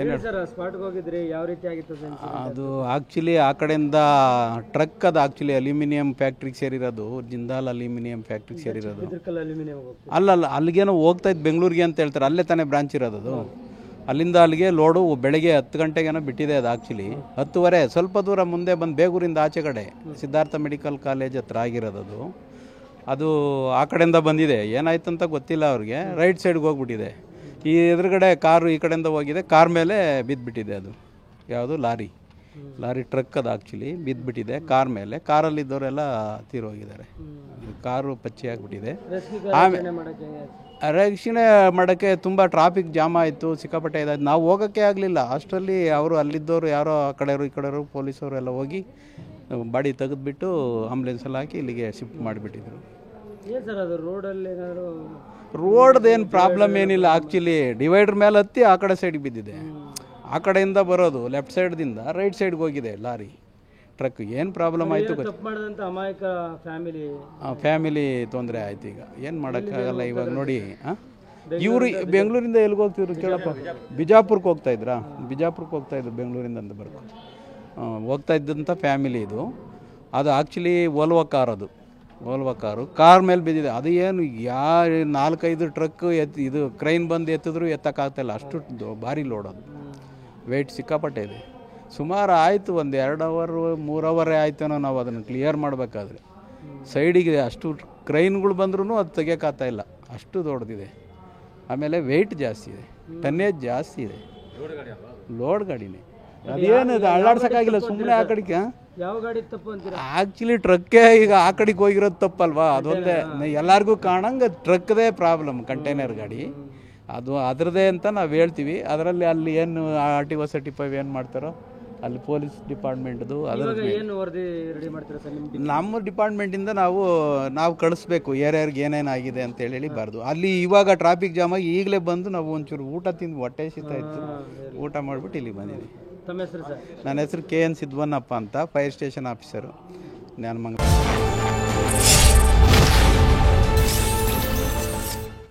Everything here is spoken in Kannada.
ಏನು ಸರ್ ಸ್ಪಾಟ್ಗೆ ಹೋಗಿದ್ರಿ, ಯಾವ ರೀತಿ ಆಗಿತ್ತು ಸರ್? ಅದು ಆ್ಯಕ್ಚುಲಿ ಆ ಕಡೆಯಿಂದ ಟ್ರಕ್ ಅದು ಆ್ಯಕ್ಚುಲಿ ಅಲ್ಯೂಮಿನಿಯಂ ಫ್ಯಾಕ್ಟ್ರಿಗೆ ಸೇರಿರೋದು, ಜಿಂದಾಲ್ ಅಲ್ಯೂಮಿನಿಯಂ ಫ್ಯಾಕ್ಟ್ರಿಗೆ ಸೇರಿರೋದು. ಅಲ್ಯೂಮಿನಿಯಂ ಅಲ್ಲಲ್ಲ, ಅಲ್ಲಿಗೇನೋ ಹೋಗ್ತಾ ಇದ್ದು ಬೆಂಗಳೂರಿಗೆ ಅಂತ ಹೇಳ್ತಾರೆ, ಅಲ್ಲೇ ತಾನೇ ಬ್ರಾಂಚ್ ಇರೋದು ಅದು. ಅಲ್ಲಿಂದ ಅಲ್ಲಿಗೆ ಲೋಡು ಬೆಳಗ್ಗೆ 10 ಗಂಟೆಗೇನೋ ಬಿಟ್ಟಿದೆ ಅದು. ಆ್ಯಕ್ಚುಲಿ 10:30 ಸ್ವಲ್ಪ ದೂರ ಮುಂದೆ ಬಂದು ಬೇಗೂರಿಂದ ಆಚೆ ಕಡೆ ಸಿದ್ಧಾರ್ಥ ಮೆಡಿಕಲ್ ಕಾಲೇಜ್ ಹತ್ರ ಆಗಿರೋದು ಅದು. ಆ ಕಡೆಯಿಂದ ಬಂದಿದೆ, ಏನಾಯ್ತು ಅಂತ ಗೊತ್ತಿಲ್ಲ ಅವ್ರಿಗೆ. ರೈಟ್ ಸೈಡ್ಗೆ ಹೋಗ್ಬಿಟ್ಟಿದೆ. ಈ ಎದುರುಗಡೆ ಕಾರು ಈ ಕಡೆಯಿಂದ ಹೋಗಿದೆ, ಕಾರ್ ಮೇಲೆ ಬಿದ್ದುಬಿಟ್ಟಿದೆ ಅದು. ಯಾವುದು ಲಾರಿ ಟ್ರಕ್ ಅದು ಆ್ಯಕ್ಚುಲಿ ಬಿದ್ದುಬಿಟ್ಟಿದೆ ಕಾರ್ ಮೇಲೆ. ಕಾರಲ್ಲಿದ್ದವರೆಲ್ಲ ತೀರೋಗಿದ್ದಾರೆ. ಕಾರು ಪಚ್ಚೆ ಆಗಿಬಿಟ್ಟಿದೆ. ಆಮೇಲೆ ರಕ್ಷಣೆ ಮಾಡೋಕ್ಕೆ ತುಂಬ ಟ್ರಾಫಿಕ್ ಜಾಮ್ ಆಯಿತು, ಸಿಕ್ಕಾಪಟ್ಟೆ ಇದಾಯ್ತು. ನಾವು ಹೋಗೋಕ್ಕೆ ಆಗಲಿಲ್ಲ. ಅಷ್ಟರಲ್ಲಿ ಅವರು ಅಲ್ಲಿದ್ದವರು ಯಾರೋ ಆ ಕಡೆಯವರು ಈ ಕಡೆಯವರು ಪೊಲೀಸವರು ಎಲ್ಲ ಹೋಗಿ ಬಾಡಿ ತೆಗೆದುಬಿಟ್ಟು ಆಂಬುಲೆನ್ಸಲ್ಲಿ ಹಾಕಿ ಇಲ್ಲಿಗೆ ಶಿಫ್ಟ್ ಮಾಡಿಬಿಟ್ಟಿದ್ರು. ಏನು ಸರ್ ಅದು ರೋಡಲ್ಲಿ ಏನಾದರೂ? ರೋಡ್ದೇನು ಪ್ರಾಬ್ಲಮ್ ಏನಿಲ್ಲ. ಆ್ಯಕ್ಚುಲಿ ಡಿವೈಡರ್ ಮೇಲೆ ಹತ್ತಿ ಆ ಕಡೆ ಸೈಡ್ಗೆ ಬಿದ್ದಿದೆ. ಆ ಕಡೆಯಿಂದ ಬರೋದು ಲೆಫ್ಟ್ ಸೈಡ್ದಿಂದ ರೈಟ್ ಸೈಡ್ಗೆ ಹೋಗಿದೆ ಲಾರಿ ಟ್ರಕ್. ಏನು ಪ್ರಾಬ್ಲಮ್ ಆಯಿತು ತಪ್ಪು ಮಾಡಿದಂಥ ಅಮಾಯಕ ಫ್ಯಾಮಿಲಿ ತೊಂದರೆ ಆಯ್ತು. ಈಗ ಏನು ಮಾಡೋಕ್ಕಾಗಲ್ಲ. ಇವಾಗ ನೋಡಿ, ಇವರು ಬೆಂಗಳೂರಿಂದ ಎಲ್ಲಿಗೆ ಹೋಗ್ತಿದ್ರು ಕೇಳಪ್ಪ? ಬಿಜಾಪುರಕ್ಕೆ ಹೋಗ್ತಾಯಿದ್ರಾ? ಬಿಜಾಪುರಕ್ಕೆ ಹೋಗ್ತಾಯಿದ್ರು ಬೆಂಗಳೂರಿಂದ ಅಂತ ಬರ್ಕೊ ಹೋಗ್ತಾ ಇದ್ದಂಥ ಫ್ಯಾಮಿಲಿ ಇದು. ಅದು ಆ್ಯಕ್ಚುಲಿ ಓಲ್ವಾ ಕಾರು ಕಾರ್ ಮೇಲೆ ಬಿದ್ದಿದೆ. ಅದು ಏನು 4-5 ಟ್ರಕ್ ಇದು ಕ್ರೈನ್ ಬಂದು ಎತ್ತಿದ್ರು ಎತ್ತಕ್ಕಾಗ್ತಾಯಿಲ್ಲ, ಅಷ್ಟು ಭಾರಿ ಲೋಡ್. ಅದು ವೆಯ್ಟ್ ಸಿಕ್ಕಾಪಟ್ಟೆ ಇದೆ. ಸುಮಾರು ಆಯಿತು, ಒಂದು 2 ಅವರ್ 3 ಅವರೇ ಆಯ್ತೇನೋ ನಾವು ಅದನ್ನು ಕ್ಲಿಯರ್ ಮಾಡಬೇಕಾದ್ರೆ. ಸೈಡಿಗೆ ಅಷ್ಟು ಕ್ರೈನ್ಗಳು ಬಂದ್ರೂ ಅದು ತೆಗಿಯೋಕ್ಕಾಗ್ತಾಯಿಲ್ಲ, ಅಷ್ಟು ದೊಡ್ಡದಿದೆ. ಆಮೇಲೆ ವೆಯ್ಟ್ ಜಾಸ್ತಿ ಇದೆ, ಟನ್ನೇಜ್ ಜಾಸ್ತಿ ಇದೆ. ಲೋಡ್ ಗಾಡಿನೇ ಅದೇನು ಅಳ್ಳಾಡ್ಸೋಕ್ಕಾಗಿಲ್ಲ. ಸುಮ್ಮನೆ ಆ ಕಡೆಗೆ ಯಾವ ಗಾಡಿ ತಪ್ಪು ಅಂತೀರಾ? ಆ್ಯಕ್ಚುಲಿ ಟ್ರಕ್ಕೇ ಈಗ ಆ ಕಡೆಗೆ ಹೋಗಿರೋದು ತಪ್ಪಲ್ವಾ? ಅದೊಂದೇ ಎಲ್ಲರಿಗೂ ಕಾಣಂಗೆ ಟ್ರಕ್ದೇ ಪ್ರಾಬ್ಲಮ್. ಕಂಟೈನರ್ ಗಾಡಿ ಅದು ಅದರದೇ ಅಂತ ನಾವು ಹೇಳ್ತೀವಿ. ಅದರಲ್ಲಿ ಅಲ್ಲಿ ಏನು RTO ಸರ್ಟಿಫೈ ಏನು ಮಾಡ್ತಾರೋ ಅಲ್ಲಿ ಪೊಲೀಸ್ ಡಿಪಾರ್ಟ್ಮೆಂಟ್ದು ಅದರ ಏನು ವರದಿ ರೆಡಿ ಮಾಡ್ತೀರಾ ಸರ್? ನಮ್ಮ ಡಿಪಾರ್ಟ್ಮೆಂಟಿಂದ ನಾವು ಕಳಿಸ್ಬೇಕು ಯಾರ್ಯಾರಿಗೆ ಏನೇನಾಗಿದೆ ಅಂತ ಹೇಳಬಾರ್ದು. ಅಲ್ಲಿ ಇವಾಗ ಟ್ರಾಫಿಕ್ ಜಾಮ್ ಆಗಿ ಈಗಲೇ ಬಂದು ನಾವು ಒಂಚೂರು ಊಟ ತಿಂದು ಹೊಟ್ಟೆ ಹಸಿತಾ ಇತ್ತು, ಊಟ ಮಾಡಿಬಿಟ್ಟು ಇಲ್ಲಿಗೆ ಬಂದಿದ್ದೀವಿ. ತಮ್ಮ ಹೆಸರು ಸರ್? ನನ್ನ ಹೆಸರು KN ಸಿದ್ವನ್ನಪ್ಪ ಅಂತ, ಫೈರ್ ಸ್ಟೇಷನ್ ಆಫೀಸರು, ಜ್ಞಾನಮಂಗಲ.